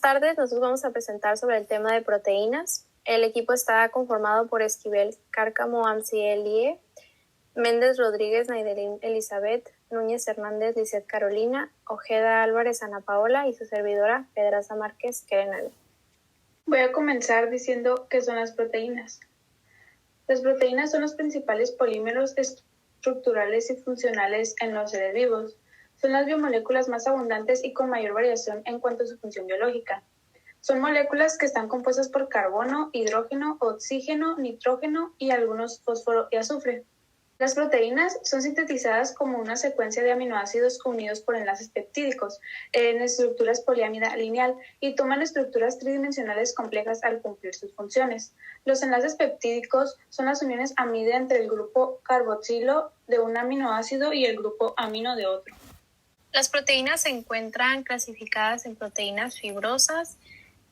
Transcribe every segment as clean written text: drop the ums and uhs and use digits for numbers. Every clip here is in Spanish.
Buenas tardes, nosotros vamos a presentar sobre el tema de proteínas. El equipo está conformado por Esquivel Cárcamo Amcielie, Méndez Rodríguez Naidelín Elizabeth, Núñez Hernández Lisset Carolina, Ojeda Álvarez Ana Paola y su servidora Pedraza Márquez Kerenali. Voy a comenzar diciendo qué son las proteínas. Las proteínas son los principales polímeros estructurales y funcionales en los seres vivos. Son las biomoléculas más abundantes y con mayor variación en cuanto a su función biológica. Son moléculas que están compuestas por carbono, hidrógeno, oxígeno, nitrógeno y algunos fósforo y azufre. Las proteínas son sintetizadas como una secuencia de aminoácidos unidos por enlaces peptídicos en estructuras poliámida lineal y toman estructuras tridimensionales complejas al cumplir sus funciones. Los enlaces peptídicos son las uniones amida entre el grupo carboxilo de un aminoácido y el grupo amino de otro. Las proteínas se encuentran clasificadas en proteínas fibrosas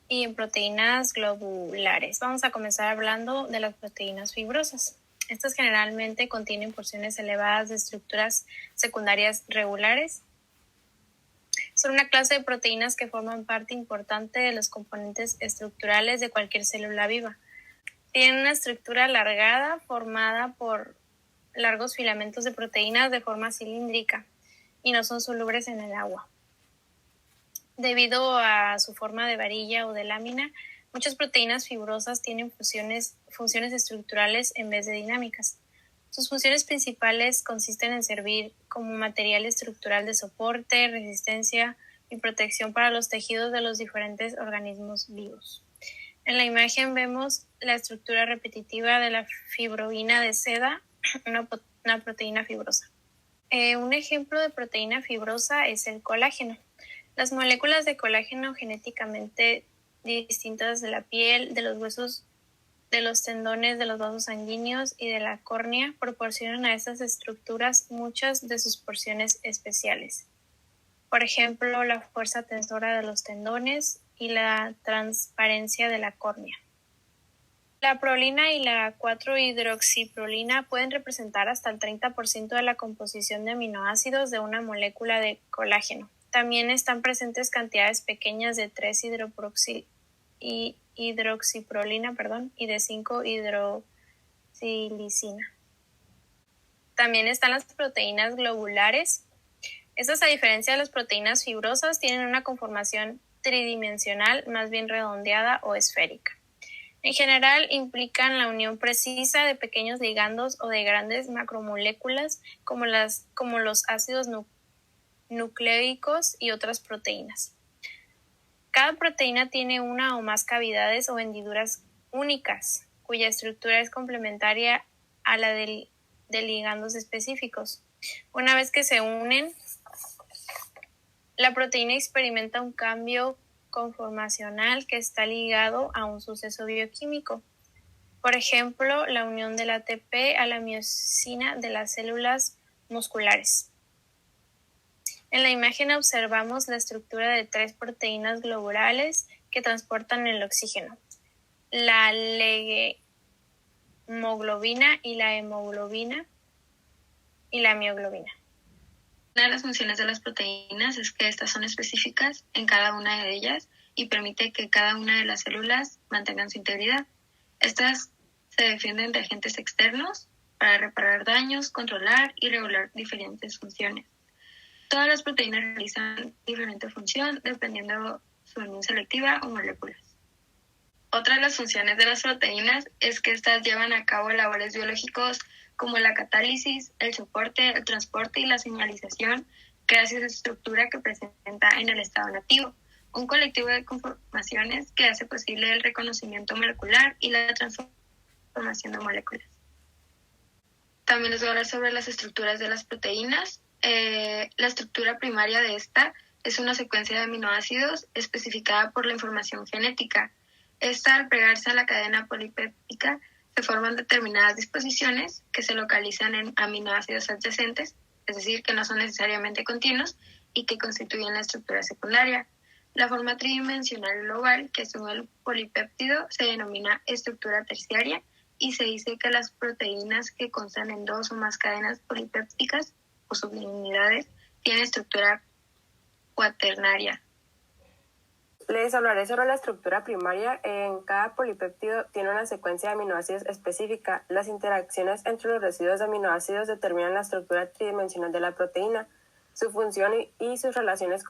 y en proteínas globulares. Vamos a comenzar hablando de las proteínas fibrosas. Estas generalmente contienen porciones elevadas de estructuras secundarias regulares. Son una clase de proteínas que forman parte importante de los componentes estructurales de cualquier célula viva. Tienen una estructura alargada formada por largos filamentos de proteínas de forma cilíndrica y no son solubles en el agua. Debido a su forma de varilla o de lámina, muchas proteínas fibrosas tienen funciones estructurales en vez de dinámicas. Sus funciones principales consisten en servir como material estructural de soporte, resistencia y protección para los tejidos de los diferentes organismos vivos. En la vemos la estructura repetitiva de la fibroína de seda, una proteína fibrosa. Un ejemplo de proteína fibrosa es el colágeno. Las moléculas de colágeno genéticamente distintas de la piel, de los huesos, de los tendones, de los vasos sanguíneos y de la córnea proporcionan a estas estructuras muchas de sus porciones especiales. Por ejemplo, la fuerza tensora de los tendones y la transparencia de la córnea. La prolina y la 4-hidroxiprolina pueden representar hasta el 30% de la composición de aminoácidos de una molécula de colágeno. También están presentes cantidades pequeñas de 3-hidroxiprolina y de 5-hidroxilicina. También están las proteínas globulares. Estas, a diferencia de las proteínas fibrosas, tienen una conformación tridimensional, más bien redondeada o esférica. En general, implican la unión precisa de pequeños ligandos o de grandes macromoléculas como los ácidos nucleicos y otras proteínas. Cada proteína tiene una o más cavidades o hendiduras únicas, cuya estructura es complementaria a la de ligandos específicos. Una vez que se unen, la proteína experimenta un cambio conformacional que está ligado a un suceso bioquímico. Por ejemplo, la unión del ATP a la miosina de las células musculares. En la imagen observamos la estructura de 3 proteínas globulares que transportan el oxígeno: la hemoglobina y la hemoglobina y la mioglobina. Una de las funciones de las proteínas es que estas son específicas en cada una de ellas y permite que cada una de las células mantengan su integridad. Estas se defienden de agentes externos para reparar daños, controlar y regular diferentes funciones. Todas las proteínas realizan diferente función dependiendo su unión selectiva o moléculas. Otra de las funciones de las proteínas es que estas llevan a cabo labores biológicos como la catálisis, el soporte, el transporte y la señalización gracias a su estructura que presenta en el estado nativo, un colectivo de conformaciones que hace posible el reconocimiento molecular y la transformación de moléculas. También les voy a hablar sobre las estructuras de las proteínas. La estructura primaria de esta es una secuencia de aminoácidos especificada por la información genética. Esta, al pegarse a la cadena polipéptica, se forman determinadas disposiciones que se localizan en aminoácidos adyacentes, es decir, que no son necesariamente continuos y que constituyen la estructura secundaria. La forma tridimensional global que asume el polipéptido se denomina estructura terciaria y se dice que las proteínas que constan en 2 o más cadenas polipépticas o subunidades tienen estructura cuaternaria. Les hablaré sobre la estructura primaria. En cada polipéptido tiene una secuencia de aminoácidos específica. Las interacciones entre los residuos de aminoácidos determinan la estructura tridimensional de la proteína, su función y sus relaciones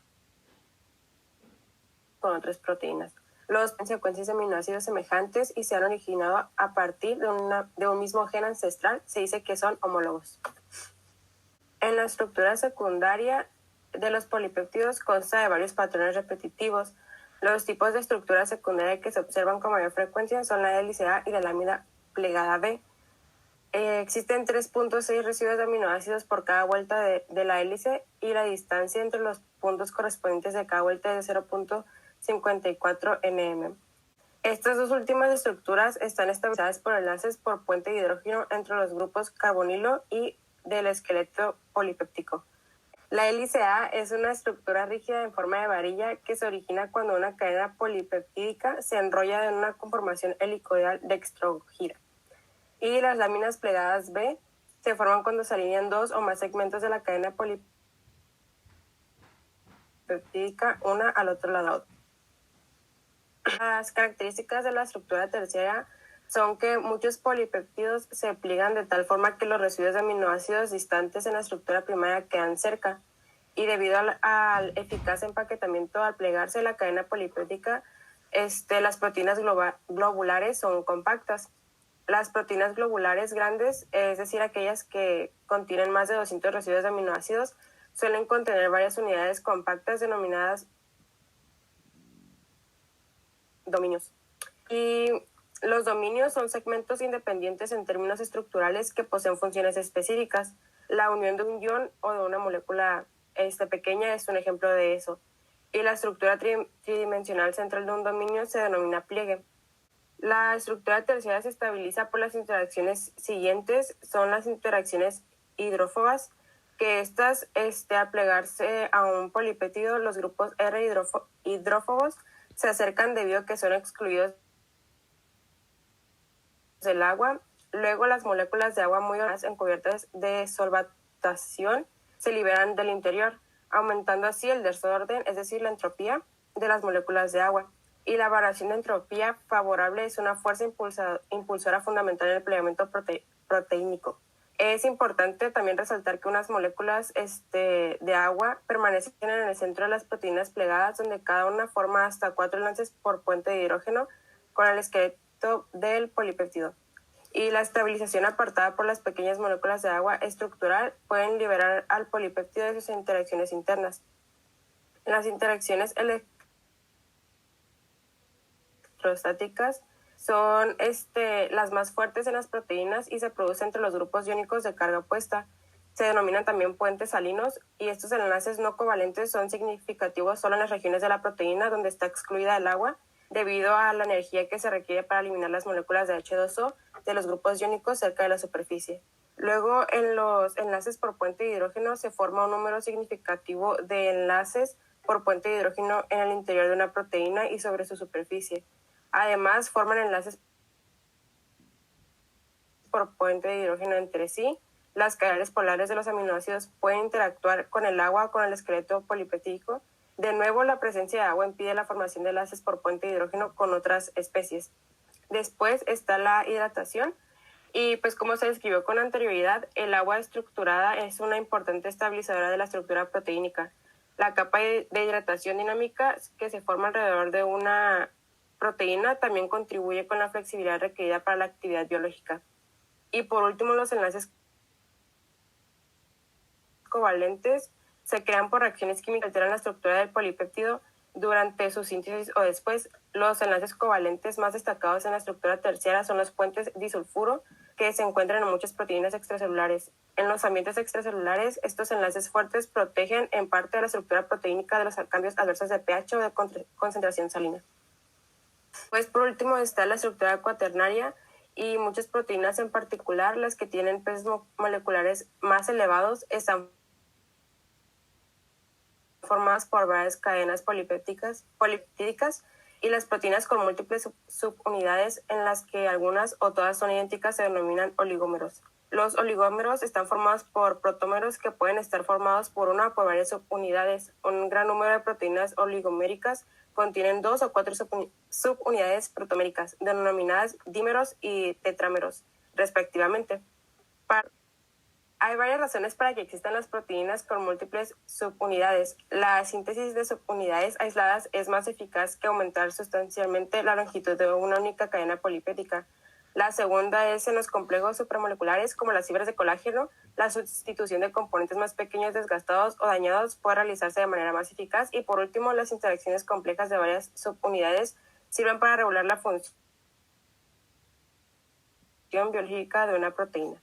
con otras proteínas. Los secuencias de aminoácidos semejantes y se han originado a partir de un mismo gen ancestral, se dice que son homólogos. En la estructura secundaria de los polipéptidos consta de varios patrones repetitivos. Los tipos de estructura secundaria que se observan con mayor frecuencia son la hélice A y la lámina plegada B. Existen 3.6 residuos de aminoácidos por cada vuelta de la hélice y la distancia entre los puntos correspondientes de cada vuelta es de 0.54 nm. Estas dos últimas estructuras están estabilizadas por enlaces por puente de hidrógeno entre los grupos carbonilo y del esqueleto polipéptico. La hélice A es una estructura rígida en forma de varilla que se origina cuando una cadena polipeptídica se enrolla en una conformación helicoidal dextrogira. Y las láminas plegadas B se forman cuando se alinean dos o más segmentos de la cadena polipeptídica una al otro lado. Las características de la estructura terciaria son que muchos polipéptidos se pliegan de tal forma que los residuos de aminoácidos distantes en la estructura primaria quedan cerca, y debido al eficaz empaquetamiento al plegarse la cadena polipéptica, las proteínas globulares son compactas. Las proteínas globulares grandes, es decir, aquellas que contienen más de 200 residuos de aminoácidos, suelen contener varias unidades compactas denominadas dominios. Y los dominios son segmentos independientes en términos estructurales que poseen funciones específicas. La unión de un ion o de una molécula pequeña es un ejemplo de eso. Y la estructura tridimensional central de un dominio se denomina pliegue. La estructura terciaria se estabiliza por las interacciones siguientes. Son las interacciones hidrófobas, que estas, al plegarse a un polipéptido, los grupos R hidrófobos se acercan debido a que son excluidos del agua. Luego las moléculas de agua muy encubiertas de solvatación se liberan del interior, aumentando así el desorden, es decir, la entropía de las moléculas de agua. Y la variación de entropía favorable es una fuerza impulsora fundamental en el plegamiento proteínico. Es importante también resaltar que unas moléculas de agua permanecen en el centro de las proteínas plegadas, donde cada una forma hasta 4 enlaces por puente de hidrógeno con el esqueleto del polipéptido. Y la estabilización apartada por las pequeñas moléculas de agua estructural pueden liberar al polipéptido de sus interacciones internas. Las interacciones electrostáticas son las más fuertes en las proteínas y se producen entre los grupos iónicos de carga opuesta. Se denominan también puentes salinos, y estos enlaces no covalentes son significativos solo en las regiones de la proteína donde está excluida el agua, debido a la energía que se requiere para eliminar las moléculas de H2O de los grupos iónicos cerca de la superficie. Luego, en los enlaces por puente de hidrógeno se forma un número significativo de enlaces por puente de hidrógeno en el interior de una proteína y sobre su superficie. Además, forman enlaces por puente de hidrógeno entre sí. Las cadenas polares de los aminoácidos pueden interactuar con el agua o con el esqueleto polipeptídico. De nuevo, la presencia de agua impide la formación de enlaces por puente de hidrógeno con otras especies. Después está la hidratación, y pues como se describió con anterioridad, el agua estructurada es una importante estabilizadora de la estructura proteínica. La capa de hidratación dinámica que se forma alrededor de una proteína también contribuye con la flexibilidad requerida para la actividad biológica. Y por último, los enlaces covalentes se crean por reacciones químicas que alteran la estructura del polipéptido durante su síntesis o después. Los enlaces covalentes más destacados en la estructura terciaria son los puentes disulfuro, que se encuentran en muchas proteínas extracelulares. En los ambientes extracelulares, estos enlaces fuertes protegen en parte de la estructura proteínica de los cambios adversos de pH o de concentración salina. Pues por último está la estructura cuaternaria, y muchas proteínas, en particular las que tienen pesos moleculares más elevados, están formadas por varias cadenas polipeptídicas, y las proteínas con múltiples subunidades en las que algunas o todas son idénticas se denominan oligómeros. Los oligómeros están formados por protómeros que pueden estar formados por una o por varias subunidades. Un gran número de proteínas oligoméricas contienen 2 o 4 subunidades protoméricas, denominadas dímeros y tetrámeros, respectivamente. Hay varias razones para que existan las proteínas con múltiples subunidades. La síntesis de subunidades aisladas es más eficaz que aumentar sustancialmente la longitud de una única cadena polipéptica. La segunda es en los complejos supramoleculares, como las fibras de colágeno. La sustitución de componentes más pequeños desgastados o dañados puede realizarse de manera más eficaz. Y por último, las interacciones complejas de varias subunidades sirven para regular la función biológica de una proteína.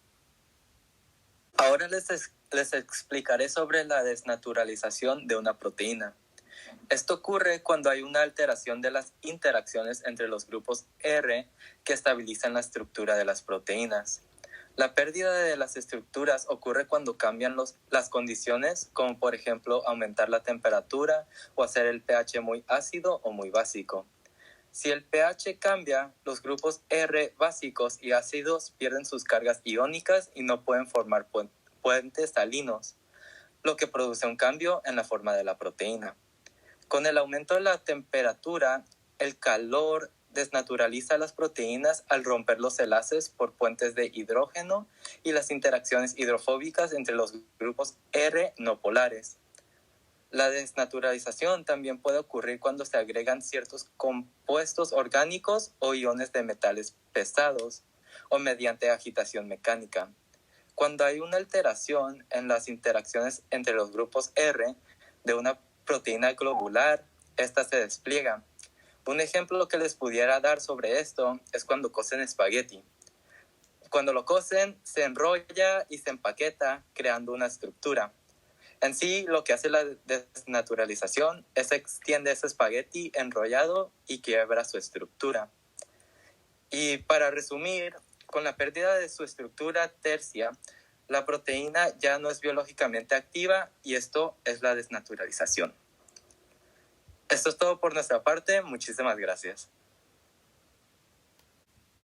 Ahora les explicaré sobre la desnaturalización de una proteína. Esto ocurre cuando hay una alteración de las interacciones entre los grupos R que estabilizan la estructura de las proteínas. La pérdida de las estructuras ocurre cuando cambian las condiciones, como por ejemplo aumentar la temperatura o hacer el pH muy ácido o muy básico. Si el pH cambia, los grupos R básicos y ácidos pierden sus cargas iónicas y no pueden formar puentes salinos, lo que produce un cambio en la forma de la proteína. Con el aumento de la temperatura, el calor desnaturaliza las proteínas al romper los enlaces por puentes de hidrógeno y las interacciones hidrofóbicas entre los grupos R no polares. La desnaturalización también puede ocurrir cuando se agregan ciertos compuestos orgánicos o iones de metales pesados o mediante agitación mecánica. Cuando hay una alteración en las interacciones entre los grupos R de una proteína globular, esta se despliega. Un ejemplo que les pudiera dar sobre esto es cuando cocen espagueti. Cuando lo cocen, se enrolla y se empaqueta, creando una estructura. En sí, lo que hace la desnaturalización es extiende ese espagueti enrollado y quiebra su estructura. Y para resumir, con la pérdida de su estructura tercia, la proteína ya no es biológicamente activa y esto es la desnaturalización. Esto es todo por nuestra parte. Muchísimas gracias.